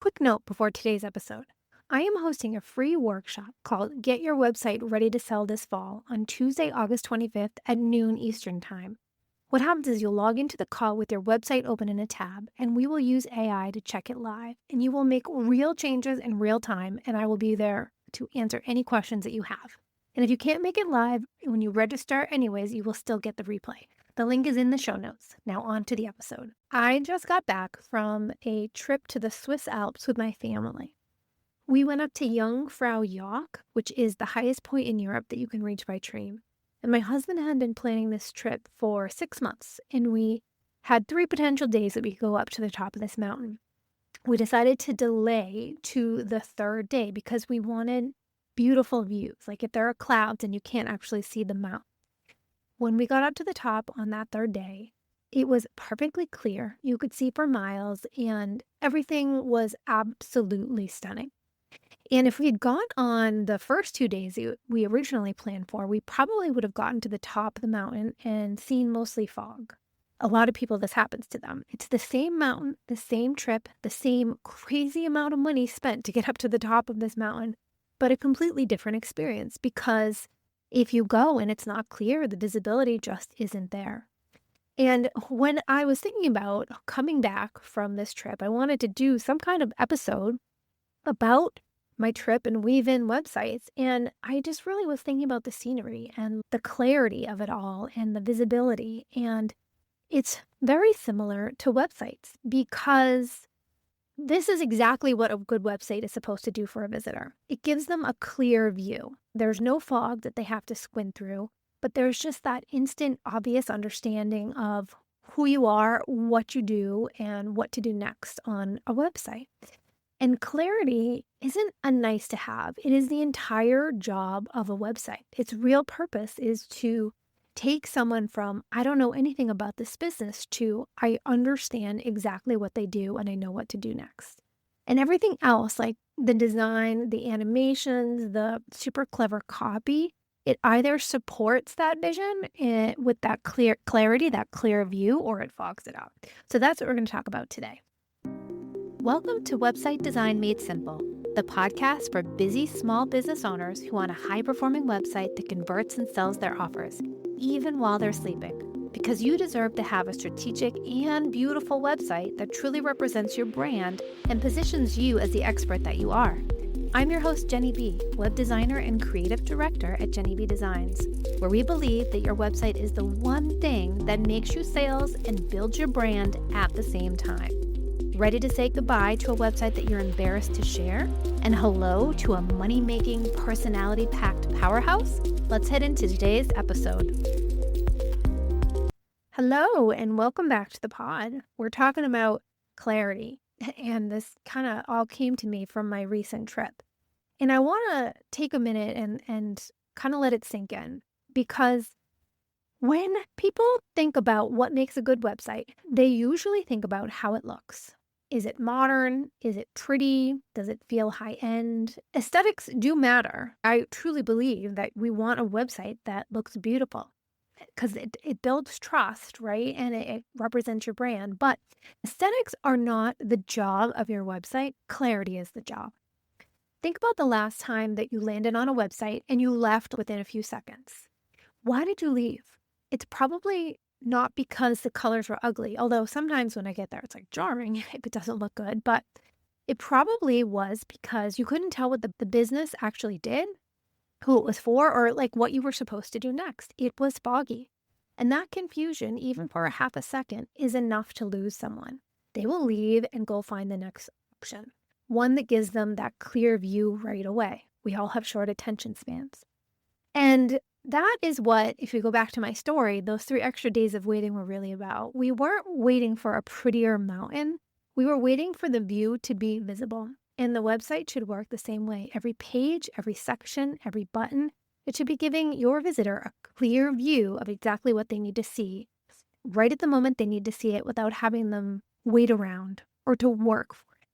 Quick note before today's episode. I am hosting a free workshop called Get Your Website Ready to Sell this fall on Tuesday, August 25th at noon Eastern Time. What happens is you'll log into the call with your website open in a tab, and we will use AI to check it live. And you will make real changes in real time, and I will be there to answer any questions that you have. And if you can't make it live, when you register anyways, you will still get the replay. The link is in the show notes. Now on to the episode. I just got back from a trip to the Swiss Alps with my family. We went up to Jungfrau Joch, which is the highest point in Europe that you can reach by train. And my husband had been planning this trip for 6 months, and we had 3 potential days that we could go up to the top of this mountain. We decided to delay to the 3rd day because we wanted beautiful views. Like if there are clouds and you can't actually see the mountain. When we got up to the top on that 3rd day, it was perfectly clear. You could see for miles, and everything was absolutely stunning. And if we had gone on the first 2 days we originally planned for, we probably would have gotten to the top of the mountain and seen mostly fog. A lot of people, this happens to them. It's the same mountain, the same trip, the same crazy amount of money spent to get up to the top of this mountain, but a completely different experience because if you go and it's not clear, the visibility just isn't there. And when I was thinking about coming back from this trip, I wanted to do some kind of episode about my trip and weave in websites. And I just really was thinking about the scenery and the clarity of it all and the visibility. And it's very similar to websites because this is exactly what a good website is supposed to do for a visitor. It gives them a clear view. There's no fog that they have to squint through, but there's just that instant, obvious understanding of who you are, what you do, and what to do next on a website. And clarity isn't a nice to have. It is the entire job of a website. Its real purpose is to take someone from, I don't know anything about this business, to I understand exactly what they do and I know what to do next. And everything else, like the design, the animations, the super clever copy, it either supports that vision with that clear clarity, that clear view, or it fogs it up. So that's what we're going to talk about today. Welcome to Website Design Made Simple, the podcast for busy small business owners who want a high-performing website that converts and sells their offers, even while they're sleeping. Because you deserve to have a strategic and beautiful website that truly represents your brand and positions you as the expert that you are. I'm your host, Jenny B, web designer and creative director at Jenny B Designs, where we believe that your website is the one thing that makes you sales and builds your brand at the same time. Ready to say goodbye to a website that you're embarrassed to share? And hello to a money-making, personality-packed powerhouse? Let's head into today's episode. Hello, and welcome back to the pod. We're talking about clarity, and this kind of all came to me from my recent trip. And I want to take a minute and kind of let it sink in, because when people think about what makes a good website, they usually think about how it looks. Is it modern? Is it pretty? Does it feel high-end? Aesthetics do matter. I truly believe that we want a website that looks beautiful because it builds trust, right? And it represents your brand. But aesthetics are not the job of your website. Clarity is the job. Think about the last time that you landed on a website and you left within a few seconds. Why did you leave? It's probably not because the colors were ugly, although sometimes when I get there, it's like jarring if it doesn't look good, but it probably was because you couldn't tell what the business actually did, who it was for, or like what you were supposed to do next. It was foggy. And that confusion, even for a half a second, is enough to lose someone. They will leave and go find the next option, one that gives them that clear view right away. We all have short attention spans. And that is what, if you go back to my story, those 3 extra days of waiting were really about. We weren't waiting for a prettier mountain. We were waiting for the view to be visible. And the website should work the same way. Every page, every section, every button, it should be giving your visitor a clear view of exactly what they need to see right at the moment they need to see it without having them wait around or to work for it.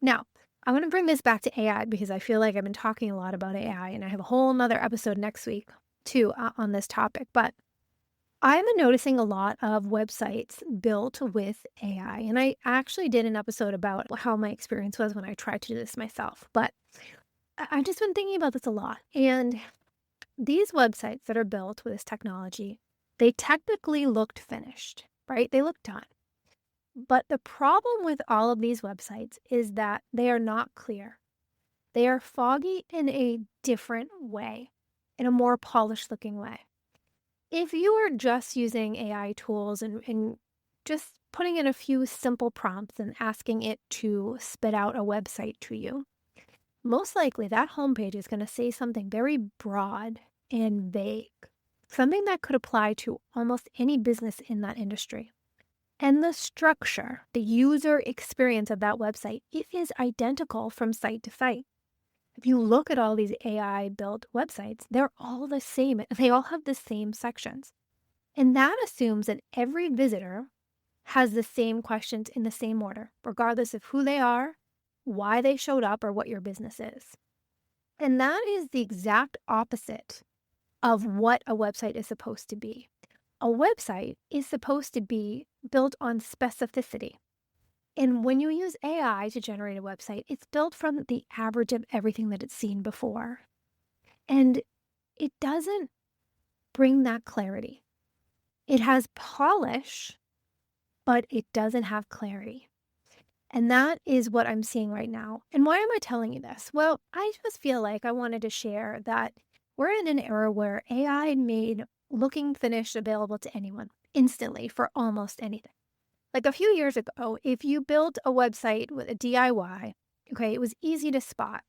Now, I want to bring this back to AI because I feel like I've been talking a lot about AI, and I have a whole nother episode next week too on this topic. But I've been noticing a lot of websites built with AI, and I actually did an episode about how my experience was when I tried to do this myself. But I've just been thinking about this a lot. And these websites that are built with this technology, they technically looked finished, right? They look done. But the problem with all of these websites is that they are not clear. They are foggy in a different way, in a more polished looking way. If you are just using AI tools and just putting in a few simple prompts and asking it to spit out a website to you, most likely that homepage is going to say something very broad and vague, something that could apply to almost any business in that industry. And the structure, the user experience of that website, it is identical from site to site. If you look at all these AI built websites, they're all the same. They all have the same sections. And that assumes that every visitor has the same questions in the same order, regardless of who they are, why they showed up, or what your business is. And that is the exact opposite of what a website is supposed to be. A website is supposed to be built on specificity. And when you use AI to generate a website, it's built from the average of everything that it's seen before. And it doesn't bring that clarity. It has polish, but it doesn't have clarity. And that is what I'm seeing right now. And why am I telling you this? Well, I just feel like I wanted to share that we're in an era where AI made looking finished available to anyone instantly for almost anything. Like a few years ago, if you built a website with a DIY, okay, it was easy to spot.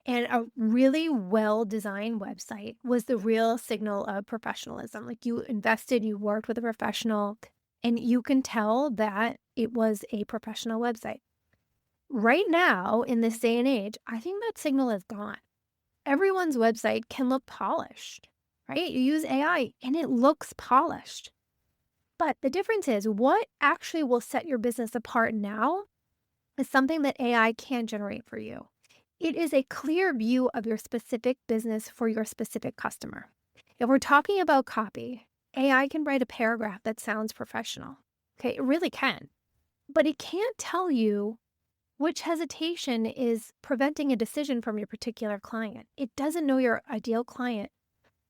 And a really well-designed website was the real signal of professionalism. Like you invested, you worked with a professional, and you can tell that it was a professional website. Right now, in this day and age, I think that signal is gone. Everyone's website can look polished, right? You use AI and it looks polished. But the difference is what actually will set your business apart now is something that AI can generate for you. It is a clear view of your specific business for your specific customer. If we're talking about copy, AI can write a paragraph that sounds professional. Okay, it really can. But it can't tell you which hesitation is preventing a decision from your particular client. It doesn't know your ideal client.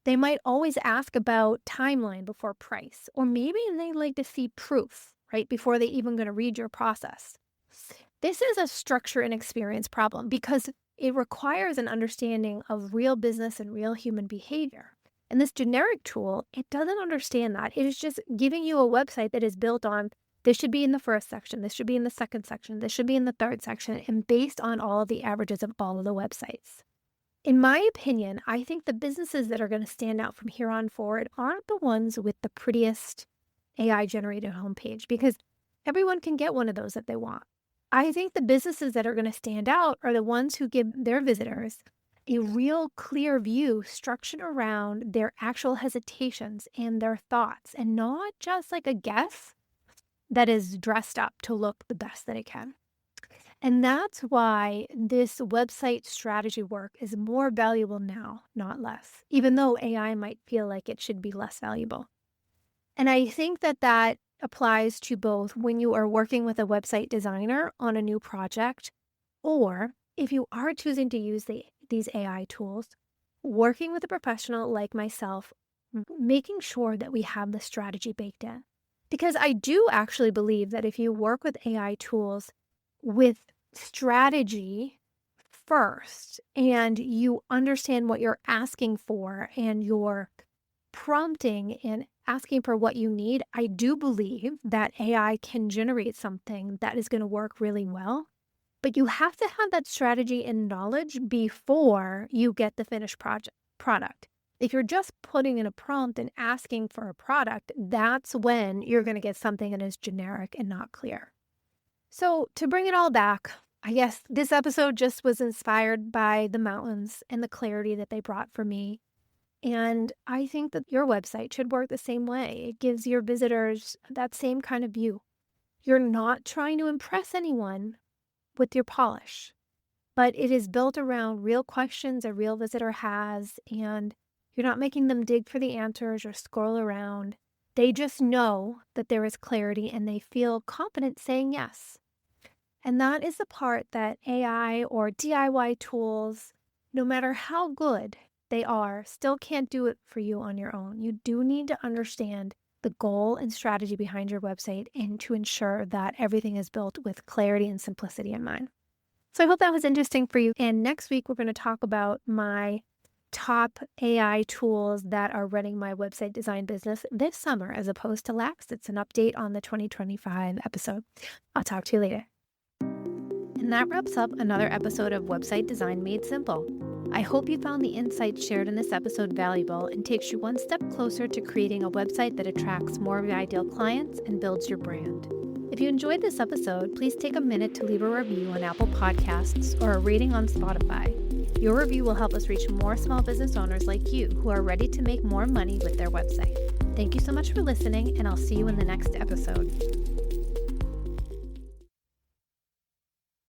They might always ask about timeline before price, or maybe they like to see proof, right, before they even going to read your process. This is a structure and experience problem because it requires an understanding of real business and real human behavior. And this generic tool, it doesn't understand that. It is just giving you a website that is built on this should be in the first section, this should be in the second section, this should be in the third section, and based on all of the averages of all of the websites. In my opinion, I think the businesses that are going to stand out from here on forward aren't the ones with the prettiest AI generated homepage because everyone can get one of those if they want. I think the businesses that are going to stand out are the ones who give their visitors a real clear view structured around their actual hesitations and their thoughts, and not just like a guess that is dressed up to look the best that it can. And that's why this website strategy work is more valuable now, not less, even though AI might feel like it should be less valuable. And I think that that applies to both when you are working with a website designer on a new project, or if you are choosing to use these AI tools, working with a professional like myself, making sure that we have the strategy baked in. Because I do actually believe that if you work with AI tools with strategy first and you understand what you're asking for and you're prompting and asking for what you need, I do believe that AI can generate something that is going to work really well. But you have to have that strategy and knowledge before you get the finished product. If you're just putting in a prompt and asking for a product, that's when you're going to get something that is generic and not clear. So to bring it all back, I guess this episode just was inspired by the mountains and the clarity that they brought for me. And I think that your website should work the same way. It gives your visitors that same kind of view. You're not trying to impress anyone with your polish, but it is built around real questions a real visitor has, and you're not making them dig for the answers or scroll around. They just know that there is clarity and they feel confident saying yes. And that is the part that AI or DIY tools, no matter how good they are, still can't do it for you on your own. You do need to understand the goal and strategy behind your website and to ensure that everything is built with clarity and simplicity in mind. So I hope that was interesting for you. And next week, we're going to talk about my top AI tools that are running my website design business this summer as opposed to last. It's an update on the 2025 episode. I'll talk to you later. And that wraps up another episode of Website Design Made Simple. I hope you found the insights shared in this episode valuable and takes you one step closer to creating a website that attracts more of your ideal clients and builds your brand. If you enjoyed this episode, please take a minute to leave a review on Apple Podcasts or a rating on Spotify. Your review will help us reach more small business owners like you who are ready to make more money with their website. Thank you so much for listening, and I'll see you in the next episode.